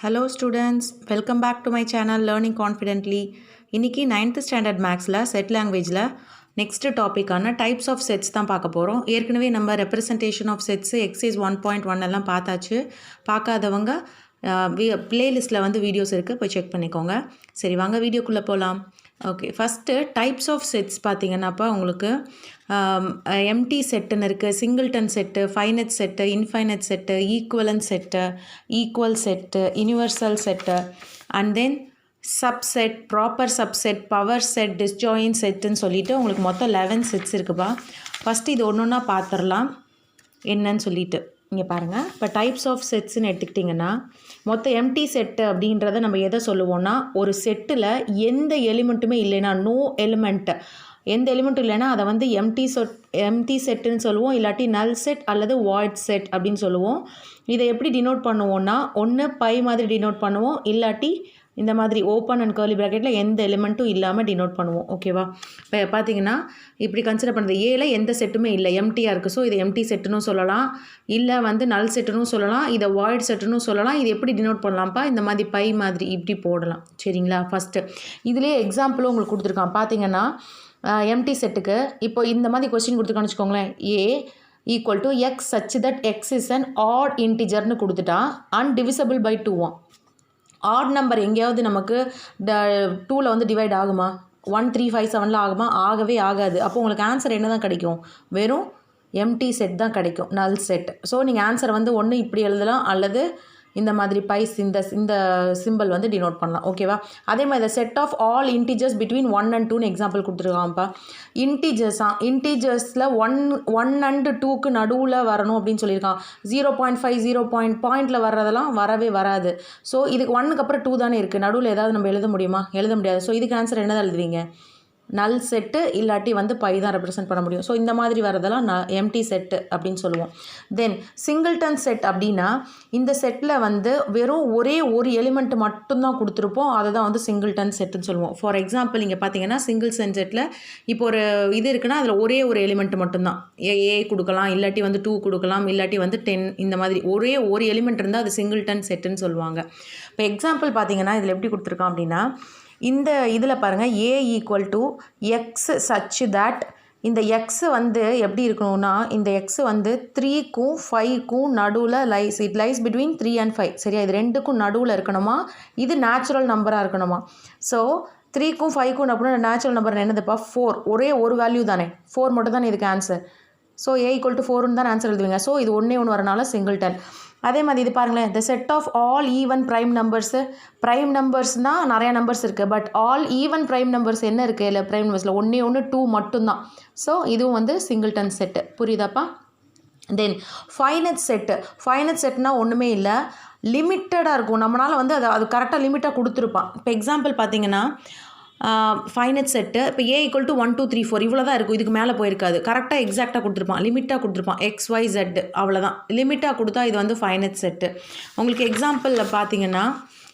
Hello students, welcome back to my channel Learning Confidently. இன்னைக்கு 9th standard மேக்ஸில் set லாங்குவேஜில் next டாப்பிக்கான types of sets தான் பார்க்க போகிறோம். ஏற்கனவே நம்ம ரெப்ரசன்டேஷன் ஆஃப் செட்ஸு எக்ஸைஸ் 1.1 எல்லாம் பார்த்தாச்சு. பார்க்காதவங்க பிளேலிஸ்ட்டில் வந்து வீடியோஸ் இருக்குது, போய் செக் பண்ணிக்கோங்க. சரி, வாங்க வீடியோக்குள்ளே போகலாம். Okay, first types of sets பார்த்தீங்கன்னாப்பா உங்களுக்கு எம்டி செட்டுன்னு இருக்குது, singleton set, finite set, infinite set, equivalent set, equal set, universal set, and then subset, proper subset, power set, disjoint செட்டுன்னு சொல்லிவிட்டு உங்களுக்கு மொத்தம் 11 செட்ஸ் இருக்குப்பா. ஃபஸ்ட்டு இது ஒன்று ஒன்றா பார்த்துடலாம் என்னன்னு சொல்லிட்டு. இங்கே பாருங்கள், இப்போ டைப்ஸ் ஆஃப் செட்ஸ்ன்னு எடுத்துக்கிட்டிங்கன்னா மொத்தம் எம்டி செட்டு அப்படின்றத நம்ம எதை சொல்லுவோம்னா, ஒரு செட்டில் எந்த எலிமெண்ட்டுமே இல்லைன்னா, நோ எலிமெண்ட்டு, எந்த எலிமெண்ட்டும் இல்லைன்னா அதை வந்து எம்டி செட்டுன்னு சொல்லுவோம், இல்லாட்டி நல் செட் அல்லது வாய்ட் செட் அப்படின்னு சொல்லுவோம். இதை எப்படி டினோட் பண்ணுவோன்னா, ஒன்று பை மாதிரி டினோட் பண்ணுவோம், இல்லாட்டி இந்த மாதிரி ஓப்பன் அண்ட் கர்லி ப்ராக்கெட்டில் எந்த எலிமெண்ட்டும் இல்லாமல் டினோட் பண்ணுவோம். ஓகேவா? இப்போ பார்த்தீங்கன்னா இப்படி கன்சிடர் பண்ணுறது, ஏல எந்த செட்டுமே இல்லை, எம்டியாக இருக்குது. ஸோ இதை எம்டி செட்டுன்னு சொல்லலாம், இல்லை வந்து நல் செட்டுன்னு சொல்லலாம், இதை வாய்ட் செட்டுன்னு சொல்லலாம். இது எப்படி டினோட் பண்ணலாம்ப்பா, இந்த மாதிரி பை மாதிரி இப்படி போடலாம். சரிங்களா? ஃபஸ்ட்டு இதிலே எக்ஸாம்பிளும் உங்களுக்கு கொடுத்துருக்கான். பார்த்தீங்கன்னா எம்டி செட்டுக்கு இப்போ இந்த மாதிரி கொஸ்டின் கொடுத்துருக்கான்னு வச்சுக்கோங்களேன். A equal to x such that x is an odd இன்டிஜர்னு கொடுத்துட்டா அன்டிவிசபிள் பை 2 ஆட் நம்பர் எங்கேயாவது நமக்கு 2ல் வந்து டிவைட் ஆகுமா? 1 3 5 7ல் ஆகுமா? ஆகவே ஆகாது. அப்போ உங்களுக்கு ஆன்சர் என்ன தான் கிடைக்கும்? வெறும் எம்டி செட் தான் கிடைக்கும், நல் செட். ஸோ நீங்கள் ஆன்சர் வந்து ஒன்று இப்படி எழுதலாம், அல்லது இந்த மாதிரி பைஸ் இந்த சிம்பிள் வந்து டினோட் பண்ணலாம். ஓகேவா? அதே மாதிரி இந்த set of all integers between 1 and 2ன்னு எக்ஸாம்பிள் கொடுத்துருக்காங்கப்பா. இன்டிஜர்ஸில் 1 and 2க்கு நடுவில் வரணும் அப்படின்னு சொல்லியிருக்கான். 0.5 பாயிண்டில் வர்றதெல்லாம் வரவே வராது. ஸோ இதுக்கு 1க்கு அப்புறம் 2 தானே இருக்குது, நடுவில் ஏதாவது நம்ம எழுத முடியுமா? எழுத முடியாது. ஸோ இதுக்கு ஆன்சர் என்ன தான் எழுதுவீங்க? நல் செட்டு, இல்லாட்டி வந்து பை தான் ரெப்ரசென்ட் பண்ண முடியும். ஸோ இந்த மாதிரி வரதெல்லாம் எம்டி செட்டு அப்படின்னு சொல்லுவோம். தென் சிங்கிள்டன் செட் அப்படின்னா இந்த செட்டில் வந்து வெறும் ஒரே ஒரு எலிமெண்ட் மட்டும்தான் கொடுத்துருப்போம், அதை தான் வந்து சிங்கிள்டன் செட்டுன்னு சொல்லுவோம். ஃபார் எக்ஸாம்பிள் இங்கே பார்த்தீங்கன்னா சிங்கிள்டன் செட்டில் இப்போ ஒரு இது இருக்குன்னா அதில் ஒரே ஒரு எலிமெண்ட் மட்டும்தான், ஏ கொடுக்கலாம், இல்லாட்டி வந்து 2 கொடுக்கலாம், இல்லாட்டி வந்து 10, இந்த மாதிரி ஒரே ஒரு எலிமெண்ட் இருந்தால் அது சிங்கிள்டன் செட்டுன்னு சொல்லுவாங்க. இப்போ எக்ஸாம்பிள் பார்த்தீங்கன்னா இதில் எப்படி கொடுத்துருக்கான் அப்படின்னா, இந்த இதில் பாருங்கள், A equal to x such that, இந்த எக்ஸு வந்து எப்படி இருக்கணும்னா, இந்த எக்ஸு வந்து 3க்கும் 5க்கும் நடுவில் இட் லைஸ் பிட்வீன் 3 and 5. சரியா? இது 2க்கும் நடுவில் இருக்கணுமா, இது நேச்சுரல் நம்பராக இருக்கணுமா. ஸோ 3க்கும் 5க்கும் அப்படின்னா நேச்சுரல் நம்பர் என்னதுப்பா? 4. ஒரே ஒரு வேல்யூ தானே, 4 மட்டும் தானே இதுக்கு answer. So A equal to 4ன்னு தான் ஆன்சர் எழுதுவீங்க. ஸோ இது ஒன்றே ஒன்று வரனால சிங்கிள்டன். அதே மாதிரி இது பாருங்களேன், the set of all even prime numbers. Prime நம்பர்ஸ்னால் நிறையா நம்பர்ஸ் இருக்குது, but all even prime numbers என்ன இருக்குது? இல்லை, ப்ரைம் நம்பர்ஸில் ஒன்றே ஒன்று 2 மட்டும்தான். ஸோ இதுவும் வந்து சிங்கிள்டன் செட்டு. புரியுதாப்பா? தென் ஃபைனட் செட்டு. ஃபைனட் செட்னால் ஒன்றுமே இல்லை, லிமிட்டடாக இருக்கும். நம்மளால் வந்து அது கரெக்டாக லிமிட்டாக கொடுத்துருப்பான். இப்போ எக்ஸாம்பிள் பார்த்தீங்கன்னா ஃபைனட் செட்டு, இப்போ ஏ ஈக்குவல் டு 1 2 3 4 இவ்வளோ தான் இருக்கும், இதுக்கு மேலே போயிருக்காது. கரெக்டாக எக்ஸாக்டாக கொடுத்துருப்பான், லிமிட்டாக கொடுத்துருப்பான், XYZ அவ்வளோதான். லிமிட்டாக கொடுத்தா இது வந்து ஃபைனட் செட்டு. உங்களுக்கு எக்ஸாம்பிளில் பார்த்தீங்கன்னா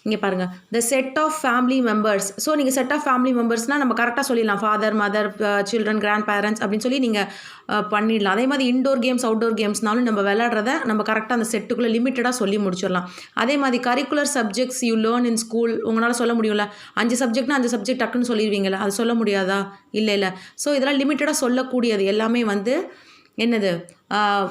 இங்கே பாருங்கள், the set of family members. So நீங்கள் செட் ஆஃப் ஃபேமிலி மெம்பர்ஸ்னால் நம்ம கரெக்டாக சொல்லிடலாம், father, mother, children, grandparents அப்படின்னு சொல்லி நீங்கள் பண்ணிடலாம். அதே மாதிரி இன்டோர் கேம்ஸ், அவுட்டோர் கேம்ஸ்னாலும் நம்ம விளையாடுறத நம்ம கரெக்டாக அந்த செட்டுக்குள்ளே லிமிட்டடாக சொல்லி முடிச்சிடலாம். அதே மாதிரி curricular subjects you learn in school, உங்களால் சொல்ல முடியும்ல, 5 சப்ஜெக்ட்னா 5 சப்ஜெக்ட் டக்குன்னு சொல்லிடுவீங்களா? அது சொல்ல முடியாதா? இல்லை. ஸோ இதெல்லாம் லிமிட்டடாக சொல்லக்கூடியது எல்லாமே வந்து என்னது?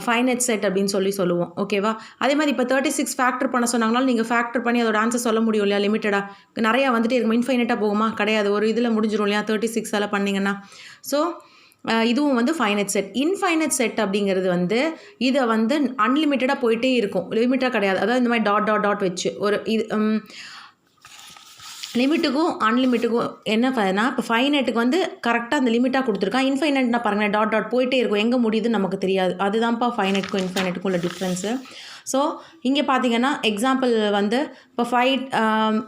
ஃபைனட் செட் அப்படின்னு சொல்லுவோம். ஓகேவா? அதே மாதிரி இப்போ 36 ஃபேக்டர் பண்ண சொன்னாங்கனாலும் நீங்கள் ஃபேக்டர் பண்ணி அதோட ஆன்சர் சொல்ல முடியும் இல்லையா? லிமிட்டடாக நிறையா வந்துட்டு இருக்கும். இன்ஃபைனட்டாக போகுமா? கிடையாது, ஒரு இதில் முடிஞ்சிடும் இல்லையா? 36 பண்ணிங்கன்னா. ஸோ இதுவும் வந்து ஃபைனட் செட். இன்ஃபைனட் செட் அப்படிங்கிறது வந்து இதை வந்து அன்லிமிட்டடாக போயிட்டே இருக்கும், லிமிட்டாக கிடையாது. அதாவது இந்த மாதிரி டாட் வச்சு ஒரு இது லிமிட்டுக்கும் அன்லிமிட்டுக்கும் என்ன பண்ணா, இப்போ ஃபைனட்டுக்கு வந்து கரெக்டாக அந்த லிமிட்டாக கொடுத்துருக்கான். இன்ஃபைனட்னா பாருங்கள், டாட் போயிட்டே இருக்கும், எங்கே முடியுதுன்னு நமக்கு தெரியாது. அதுதான்ப்பா ஃபைனட்டுக்கும் இன்ஃபைனட்டுக்கும் உள்ள டிஃப்ரென்ஸு. ஸோ இங்கே பார்த்தீங்கன்னா எக்ஸாம்பிள் வந்து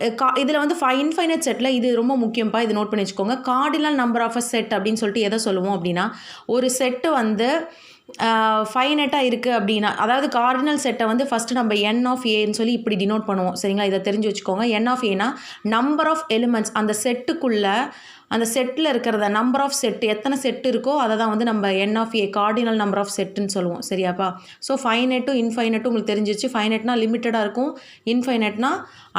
இப்போ இதில் வந்து இன்ஃபைனட் செட்டில் இது ரொம்ப முக்கியம்ப்பா, இது நோட் பண்ணி வச்சுக்கோங்க. Cardinal number of a set அப்படின்னு சொல்லிட்டு எதை சொல்லுவோம் அப்படின்னா, ஒரு செட்டு வந்து ஃபைனட்டாக இருக்குது அப்படின்னா, அதாவது கார்டினல் செட்டை வந்து ஃபஸ்ட்டு நம்ம n ஆஃப் ஏன்னு சொல்லி இப்படி டினோட் பண்ணுவோம். சரிங்களா? இதை தெரிஞ்சு வச்சுக்கோங்க. n ஆஃப் ஏனா நம்பர் ஆஃப் எலிமெண்ட்ஸ், அந்த செட்டுக்குள்ளே அந்த செட்டில் இருக்கிறத நம்பர் ஆஃப் செட்டு எத்தனை செட்டு இருக்கோ அதை தான் வந்து நம்ம n of A cardinal number of செட்டுன்னு சொல்லுவோம். சரியாப்பா? ஸோ ஃபைனைட்டும் இன்ஃபைனைட்டும் உங்களுக்கு தெரிஞ்சிச்சு. ஃபைனைட்னா லிமிட்டடாக இருக்கும், இன்ஃபைனைட்னா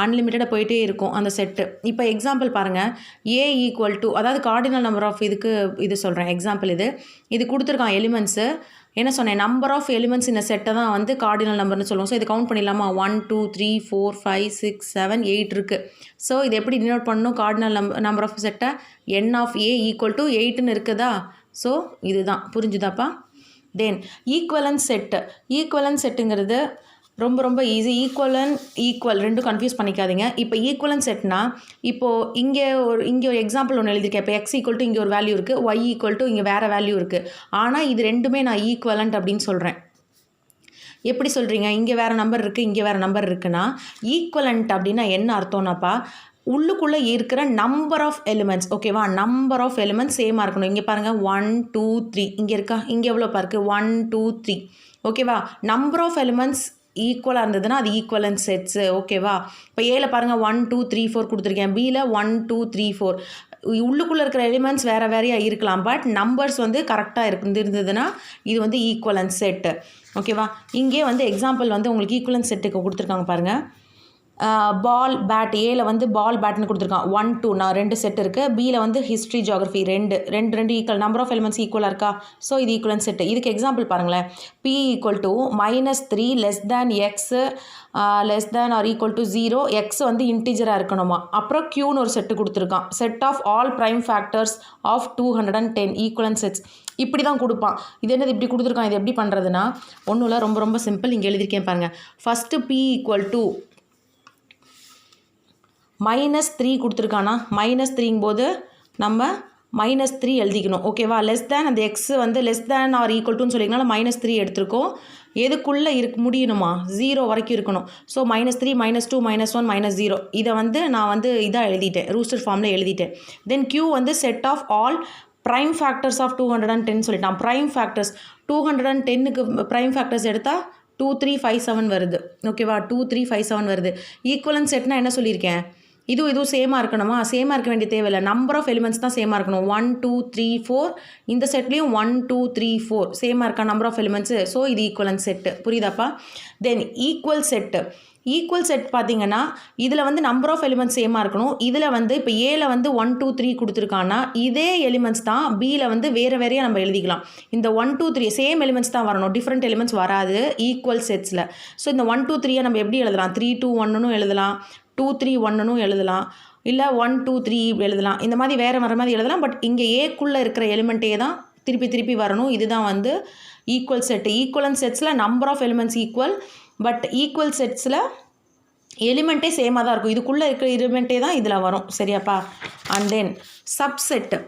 அன்லிமிட்டடாக போயிட்டே இருக்கும் அந்த செட்டு. இப்போ எக்ஸாம்பிள் பாருங்கள். ஏ ஈக்குவல் டு, அதாவது கார்டினல் நம்பர் ஆஃப் இதுக்கு இது சொல்கிறேன் எக்ஸாம்பிள். இது கொடுத்துருக்கான் எலிமெண்ட்ஸு. என்ன சொன்னேன், நம்பர் ஆஃப் எலிமெண்ட்ஸ் இந்த செட்டை தான் வந்து கார்டினல் நம்பர்னு சொல்லுவோம். ஸோ இது கவுண்ட் பண்ணிடலாமா? 1 2 3 4 5 6 7 8 இருக்குது. ஸோ இது எப்படி டினோட் பண்ணணும்? கார்டினல் நம்பர் ஆஃப் செட்டை என் ஆஃப் ஏ ஈக்குவல் டு 8ன்னு இருக்குதா? ஸோ இதுதான். புரிஞ்சுதாப்பா? தென் ஈக்குவலன்ஸ் செட்டு. ஈக்குவலன்ஸ் செட்டுங்கிறது ரொம்ப ரொம்ப ஈஸி. ஈக்குவல் ரெண்டும் கன்ஃபியூஸ் பண்ணிக்காதீங்க. இப்போ ஈக்குவலன்ஸ் செட்னா, இப்போது இங்கே ஒரு எக்ஸாம்பிள் ஒன்று எழுதியிருக்கேன். இப்போ எக்ஸ் ஈக்குவல் டு இங்கே ஒரு வேல்யூ இருக்குது, ஒய் ஈக்குவல் டு இங்கே வேறு வேல்யூ இருக்குது. ஆனால் இது ரெண்டுமே நான் ஈக்குவலண்ட் அப்படின்னு சொல்கிறேன். எப்படி சொல்கிறீங்க? இங்கே வேறு நம்பர் இருக்குது, இங்கே வேறு நம்பர் இருக்குன்னா ஈக்குவலண்ட் அப்படின்னா என்ன அர்த்தம்னாப்பா, உள்ளுக்குள்ளே இருக்கிற நம்பர் ஆஃப் எலிமெண்ட்ஸ், ஓகேவா? நம்பர் ஆஃப் எலிமெண்ட்ஸ் சேமாக இருக்கணும். இங்கே பாருங்கள் 1 2 3, இங்கே இருக்கா? இங்கே எவ்வளோ பாருக்கு? 1 2 3, ஓகேவா? நம்பர் ஆஃப் எலிமெண்ட்ஸ் ஈக்குவலாக இருந்ததுன்னா அது ஈக்குவலன்ட் செட்ஸு, ஓகேவா? இப்போ ஏல பாருங்கள் 1 2 3 4 கொடுத்துருக்கேன், பியில் 1 2 3 4. உள்ளுக்குள்ளே இருக்கிற எலிமெண்ட்ஸ் வேறு வேறையாக இருக்கலாம், பட் நம்பர்ஸ் வந்து கரெக்டாக இருந்ததுன்னா இது வந்து ஈக்குவலன்ட் செட்டு, ஓகேவா? இங்கே வந்து எக்ஸாம்பிள் வந்து உங்களுக்கு ஈக்குவலன்ட் செட்டுக்கு கொடுத்துருக்காங்க பாருங்கள். Ball bat. ஏல வந்து பால் பேட்னு கொடுத்துருக்கான். 1 2 நான் 2 செட் இருக்குது. பியில் வந்து history geography 2 equal. Number of elements ஈக்குவலாக இருக்கா? ஸோ இது ஈக்குவலன்ட் செட்டு. இதுக்கு எக்ஸாம்பிள் பாருங்களேன். B equal to -3 less than x less than or equal to 0. X வந்து இன்டிஜராக இருக்கணுமா. அப்புறம் க்யூன்னு ஒரு செட்டு கொடுத்துருக்கான். Set of all prime factors of 210 equivalent sets. இப்படி தான் கொடுப்பான். இது என்னது இப்படி கொடுத்துருக்கான்? இது எப்படி பண்ணுறதுன்னா ஒன்றும் இல்லை, ரொம்ப ரொம்ப சிம்பிள். இங்கே எழுதியிருக்கேன் பாருங்கள். ஃபஸ்ட்டு பி ஈக்குவல் டு -3 கொடுத்துருக்கானா? -3ங்கும் போது நம்ம -3 எழுதிக்கணும், ஓகேவா? லெஸ் தேன் அந்த எக்ஸ் வந்து லெஸ் தேன் ஆர் ஈக்குவல் டுன்னு சொல்லிங்கனால -3 எடுத்திருக்கோம். எதுக்குள்ளே முடியணுமா? 0 வரைக்கும் இருக்கணும். ஸோ -3 -2 -1 -0 இதை வந்து நான் வந்து இதாக எழுதிட்டேன், ரூஸ்டர் ஃபார்மில் எழுதிட்டேன். தென் க்யூ வந்து set of all prime factors of 210 சொல்லிட்டான். ப்ரைம் ஃபேக்டர்ஸ் 210க்கு ப்ரைம் ஃபேக்டர்ஸ் எடுத்தால் 2 3 5 7 வருது, ஓகேவா? 2 3 5 7 வருது. ஈக்குவலன்ட் செட்னா என்ன சொல்லியிருக்கேன்? இதுவும் சேமாக இருக்கணுமா? சேமாக இருக்க வேண்டிய தேவையில்லை. நம்பர் ஆஃப் எலிமெண்ட்ஸ் தான் சேமாக இருக்கணும். 1 2 3 4. இந்த செட்லேயும் 1 2 3 4 சேமாக இருக்கா நம்பர் ஆஃப் எலிமெண்ட்ஸு? ஸோ இது equivalent set. புரியுதாப்பா? Then equal set. Equal set பார்த்தீங்கன்னா இதில் வந்து நம்பர் ஆஃப் எலிமெண்ட்ஸ் சேமாக இருக்கணும். இதில் வந்து இப்போ ஏல வந்து 1 2 3 கொடுத்துருக்கான்னா இதே எலிமெண்ட்ஸ் தான் பியில் வந்து வேறு வேறையாக நம்ம எழுதிக்கலாம். இந்த 1 2 3 சேம் எலிமெண்ட்ஸ் தான் வரணும், டிஃப்ரெண்ட் எலிமெண்ட்ஸ் வராது ஈக்குவல் செட்ஸில். ஸோ இந்த 1 2 3 நம்ம எப்படி எழுதலாம்? 3 2 1ன்னு எழுதலாம், 2 3 1ன்னு எழுதலாம், இல்லை 1 2 3 எழுதலாம். இந்த மாதிரி வேறு வர மாதிரி எழுதலாம். பட் இங்கே ஏக்குள்ளே இருக்கிற எலிமெண்ட்டே தான் திருப்பி வரணும். இதுதான் வந்து ஈக்குவல் செட்டு. ஈக்குவலன்ட் செட்ஸில் number of elements equal, but equal செட்ஸில் எலிமெண்ட்டே சேமாக தான் இருக்கும். இதுக்குள்ளே இருக்கிற எலிமெண்ட்டே தான் இதில் வரும், சரியாப்பா? And then subset.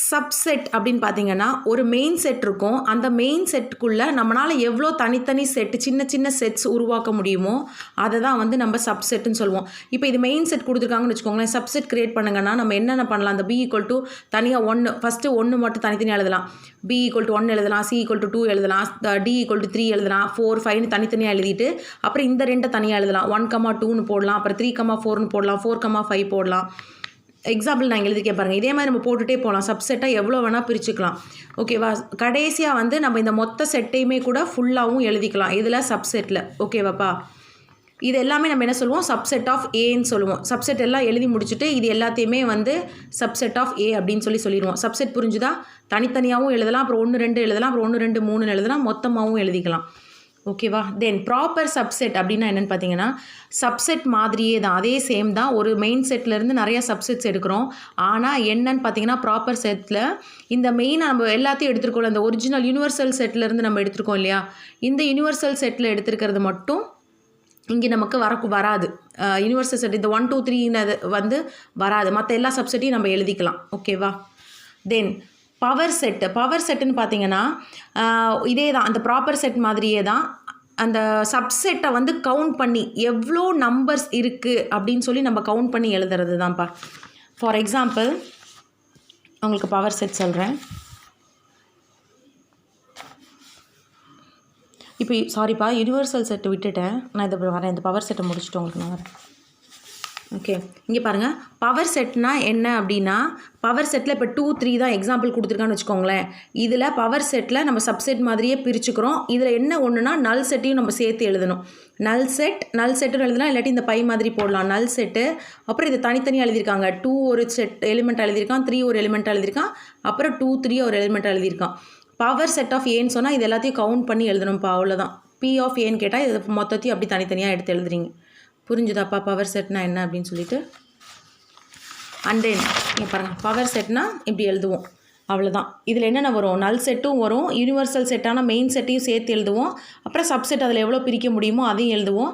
சப்செட் அப்படின்னு பார்த்தீங்கன்னா ஒரு மெயின் செட் இருக்கும். அந்த மெயின் செட்டுக்குள்ளே நம்மளால் எவ்வளோ தனித்தனி செட்டு சின்ன சின்ன செட்ஸ் உருவாக்க முடியுமோ அதை தான் வந்து நம்ம சப்செட்டுன்னு சொல்லுவோம். இப்போ இது மெயின் செட் கொடுத்துருக்காங்கன்னு வச்சுக்கோங்களேன். சப்செட் க்ரியேட் பண்ணுங்கன்னா நம்ம என்னென்ன பண்ணலாம்? அந்த பி ஈக்குவல் டு தனியாக 1 ஃபஸ்ட்டு 1 மட்டும் தனித்தனியாக எழுதலாம். பி ஈக்குவல் டு 1 எழுதலாம், சி ஈக்குவல் டு 2 எழுதலாம், டி ஈக்குவல் டு 3 எழுதலாம், 4 5ன்னு தனித்தனியாக எழுதிட்டு அப்புறம் இந்த 2 தனியாக எழுதலாம். 1 2ன்னு போடலாம், அப்புறம் 3 4ன்னு போடலாம், 4 5 போடலாம். எக்ஸாம்பிள் நான் எழுதிக்கே பாருங்கள். இதே மாதிரி நம்ம போட்டுகிட்டே போகலாம். சப்செட்டாக எவ்வளோ வேணால் பிரிச்சுக்கலாம், ஓகேவா? கடைசியாக வந்து நம்ம இந்த மொத்த செட்டையுமே கூட ஃபுல்லாகவும் எழுதிக்கலாம் இதில் சப்செட்டில், ஓகேவாப்பா? இது எல்லாமே நம்ம என்ன சொல்லுவோம்? சப்செட் ஆஃப் ஏன்னு சொல்லுவோம். சப்செட் எல்லாம் எழுதி முடிச்சுட்டு இது எல்லாத்தையுமே வந்து சப்செட் ஆஃப் ஏ அப்படின்னு சொல்லிடுவோம். சப்செட் புரிஞ்சுதா? தனித்தனியாகவும் எழுதலாம், அப்புறம் 1 2 எழுதலாம், அப்புறம் 1 2 3 எழுதலாம், மொத்தமாகவும் எழுதிக்கலாம், ஓகேவா? தென் ப்ராப்பர் சப்செட் அப்படின்னா என்னென்னு பார்த்தீங்கன்னா சப்செட் மாதிரியே தான், அதே சேம் தான். ஒரு மெயின் செட்லேருந்து நிறைய சப்செட்ஸ் எடுக்கிறோம். ஆனால் என்னன்னு பார்த்தீங்கன்னா ப்ராப்பர் செட்டில் இந்த மெயினாக நம்ம எல்லாத்தையும் எடுத்துருக்கோம். அந்த ஒரிஜினல் யூனிவர்சல் செட்லேருந்து நம்ம எடுத்துருக்கோம் இல்லையா? இந்த யூனிவர்சல் செட்டில் எடுத்துருக்கிறது மட்டும் இங்கே நமக்கு வராது. யூனிவர்சல் செட் இந்த 1 2 3 வந்து வராது. மற்ற எல்லா சப்செட்டையும் நம்ம எழுதிக்கலாம், ஓகேவா? தென் பவர் செட்டு. பவர் செட்டுன்னு பார்த்தீங்கன்னா இதே தான், அந்த ப்ராப்பர் செட் மாதிரியே தான். அந்த சப்செட்டை வந்து கவுண்ட் பண்ணி எவ்வளோ நம்பர்ஸ் இருக்குது அப்படின்னு சொல்லி நம்ம கவுண்ட் பண்ணி எழுதுறது தான்ப்பா. ஃபார் எக்ஸாம்பிள் உங்களுக்கு பவர் செட் சொல்கிறேன். இப்போ சாரிப்பா, யூனிவர்சல் செட்டு விட்டுட்டேன் நான். இதை வரேன், இந்த பவர் செட்டை முடிச்சுட்டு உங்களுக்கு நான் வரேன். ஓகே, இங்கே பாருங்கள், பவர் செட்னா என்ன அப்படின்னா, பவர் செட்டில் இப்போ 2 3 தான் எக்ஸாம்பிள் கொடுத்துருக்கான்னு வச்சுக்கோங்களேன். இதில் பவர் செட்டில் நம்ம சப்செட் மாதிரியே பிரிச்சுக்கிறோம். இதில் என்ன ஒன்றுனா நல் செட்டையும் நம்ம சேர்த்து எழுதணும். நல் செட்டுன்னு எழுதலாம், இல்லாட்டி இந்த பை மாதிரி போடலாம். நல் செட்டு, அப்புறம் இது தனித்தனியாக எழுதியிருக்காங்க. 2 ஒரு செட் எலிமெண்ட் எழுதியிருக்கான், 3 ஒரு எலிமெண்ட் எழுதியிருக்கான், அப்புறம் 2 3 ஒரு எலிமெண்ட் எழுதியிருக்கான். பவர் செட் ஆஃப் ஏன்னு சொன்னால் இது எல்லாத்தையும் கவுண்ட் பண்ணி எழுதணும்ப்பா, அவ்வளோதான். பி ஆஃப் ஏன்னு கேட்டால் இது மொத்தத்தையும் அப்படி தனித்தனியாக எடுத்து எழுதுறீங்க. புரிஞ்சுதாப்பா பவர் செட்னா என்ன அப்படின்னு சொல்லிட்டு? அண்ட் தென் இங்கே பாருங்கள், பவர் செட்னா இப்படி எழுதுவோம், அவ்வளோதான். இதில் என்னென்ன வரும்? நல் செட்டும் வரும், யூனிவர்சல் செட்டான மெயின் செட்டையும் சேர்த்து எழுதுவோம், அப்புறம் சப்செட் அதில் எவ்வளோ பிரிக்க முடியுமோ அதையும் எழுதுவோம்.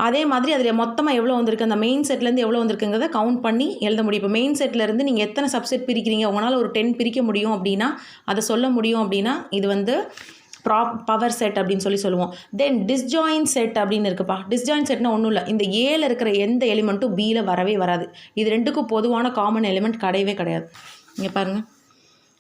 அதே மாதிரி அதில் மொத்தமாக எவ்வளோ வந்திருக்கு, அந்த மெயின் செட்லேருந்து எவ்வளோ வந்திருக்குங்கிறத கவுண்ட் பண்ணி எழுத முடியும். இப்போ மெயின் செட்லேருந்து நீங்கள் எத்தனை சப்செட் பிரிக்கிறீங்க, உங்களால் ஒரு 10 பிரிக்க முடியும் அப்படின்னா, அதை சொல்ல முடியும் அப்படின்னா, இது வந்து பவர் செட் அப்படின்னு சொல்லுவோம். தென் டிஸ்ஜாயின் செட் அப்படின்னு இருக்குப்பா. டிஸ்ஜாயின் செட்னா ஒன்றும் இல்லை, இந்த ஏல இருக்கிற எந்த எலிமெண்ட்டும் பியில் வரவே வராது. இது ரெண்டுக்கும் பொதுவான காமன் எலிமெண்ட் கிடையவே கிடையாது. இங்கே பாருங்கள்,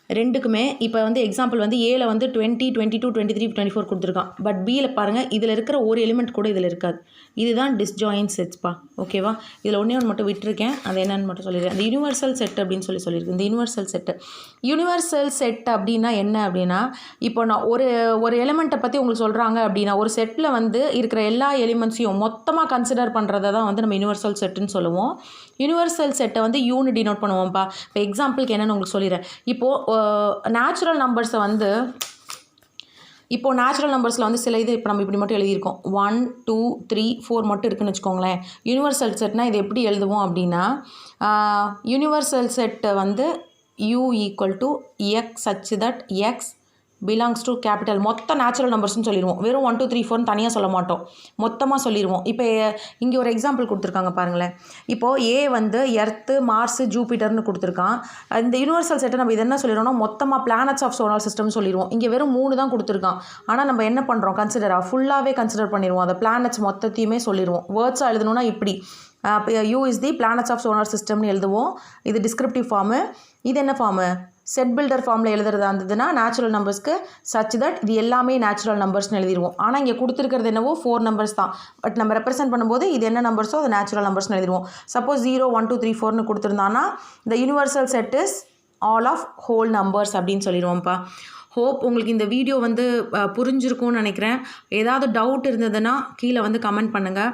ரெண்டுக்குமே இப்போ வந்து எக்ஸாம்பிள் வந்து ஏல வந்து 20 22 23 24 கொடுத்துருக்கான். பட் பியில் பாருங்கள், இதில் இருக்கிற ஒரு எலிமெண்ட் கூட இதில் இருக்காது. இதுதான் டிஸ்ஜாயின் செட்ஸ்ப்பா. ஓகேவா? இதில் ஒன்றே ஒன்று மட்டும் விட்டுருக்கேன், அது என்னன்னு மட்டும் சொல்லிடுறேன். அந்த யூனிவர்சல் செட் அப்படின்னு சொல்லியிருக்கு. இந்த யூனிவர்சல் செட் அப்படின்னா என்ன அப்படின்னா, இப்போ நான் ஒரு எலிமெண்ட்டை பற்றி உங்களுக்கு சொல்கிறாங்க அப்படின்னா, ஒரு செட்டில் வந்து இருக்கிற எல்லா எலிமெண்ட்ஸையும் மொத்தமாக கன்சிடர் பண்ணுறதை தான் வந்து நம்ம யூனிவர்சல் செட்டுன்னு சொல்லுவோம். யூனிவர்சல் செட்டை வந்து யூனு டினோட் பண்ணுவோம்ப்பா. இப்போ எக்ஸாம்பிளுக்கு என்னென்னு உங்களுக்கு சொல்லிடுறேன். இப்போது நேச்சுரல் நம்பர்ஸை வந்து நேச்சுரல் நம்பர்ஸில் வந்து சில இது இப்போ நம்ம இப்படி மட்டும் எழுதியிருக்கோம். 1 2 3 4 மட்டும் இருக்குதுன்னு வச்சுக்கோங்களேன். யூனிவர்சல் செட்னால் இது எப்படி எழுதுவோம் அப்படின்னா, யூனிவர்சல் செட்டு வந்து u equal to X such that X belongs to capital மொத்த நேச்சுரல் நம்பர்ஸ்னு சொல்லிடுவோம். வெறும் 1 2 3 4 தனியாக சொல்ல மாட்டோம், மொத்தமாக சொல்லிடுவோம். இப்போ இங்கே ஒரு எக்ஸாம்பிள் கொடுத்துருக்காங்க பாருங்களேன். இப்போது ஏ வந்து எர்த்து மார்ஸு ஜூபிட்டர்னு கொடுத்துருக்கான். இந்த யூனிவர்சல் செட்டை நம்ம இது என்ன சொல்லிடுவோம்னா, மொத்தமாக பிளானட்ஸ் ஆஃப் சோலார் சிஸ்டம் சொல்லிடுவோம். இங்கே வெறும் 3 தான் கொடுத்துருக்கான். ஆனால் நம்ம என்ன பண்ணுறோம், ஃபுல்லாகவே கன்சிடர் பண்ணிடுவோம். அந்த பிளானட்ஸ் மொத்தத்தையுமே சொல்லிடுவோம். வேர்ட்ஸாக எழுதணும்னா இப்படி U is the planets of solar சிஸ்டம்னு எழுதுவோம். இது டிஸ்கிரிப்டிவ் ஃபார்மு. இது என்ன ஃபார்மு? செட் பில்டர் ஃபார்மில் எழுதுறதா இருந்ததுன்னா நேச்சுரல் நம்பர்ஸ்க்கு சச் தட் இது எல்லாமே நேச்சுரல் நம்பர்ஸ்னு எழுதிடுவோம். ஆனால் இங்கே கொடுத்துருக்கிறது என்னவோ 4 நம்பர்ஸ் தான். பட் நம்ம ரெப்ரசென்ட் பண்ணும்போது இது என்ன நம்பர்ஸோ அது நேச்சுரல் நம்பர்ஸ்னு எழுதிடுவோம். சப்போஸ் 0 1 2 3 4னு கொடுத்துருந்தான்னா இந்த universal set is all of whole numbers அப்படின்னு சொல்லிடுவோம்ப்பா. ஹோப் உங்களுக்கு இந்த வீடியோ வந்து புரிஞ்சிருக்கும்னு நினைக்கிறேன். ஏதாவது டவுட் இருந்ததுன்னா கீழே வந்து கமெண்ட் பண்ணுங்கள்.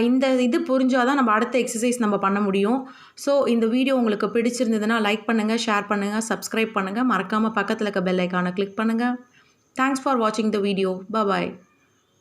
இந்த இது புரிஞ்சால் தான் நம்ம அடுத்த எக்ஸசைஸ் நம்ம பண்ண முடியும். ஸோ இந்த வீடியோ உங்களுக்கு பிடிச்சிருந்ததுன்னா லைக் பண்ணுங்கள், ஷேர் பண்ணுங்கள், சப்ஸ்கிரைப் பண்ணுங்கள். மறக்காமல் பக்கத்தில் இருக்க பெல் ஐக்கானை கிளிக் பண்ணுங்கள். தேங்க்ஸ் ஃபார் வாட்சிங் த வீடியோ. பாய்.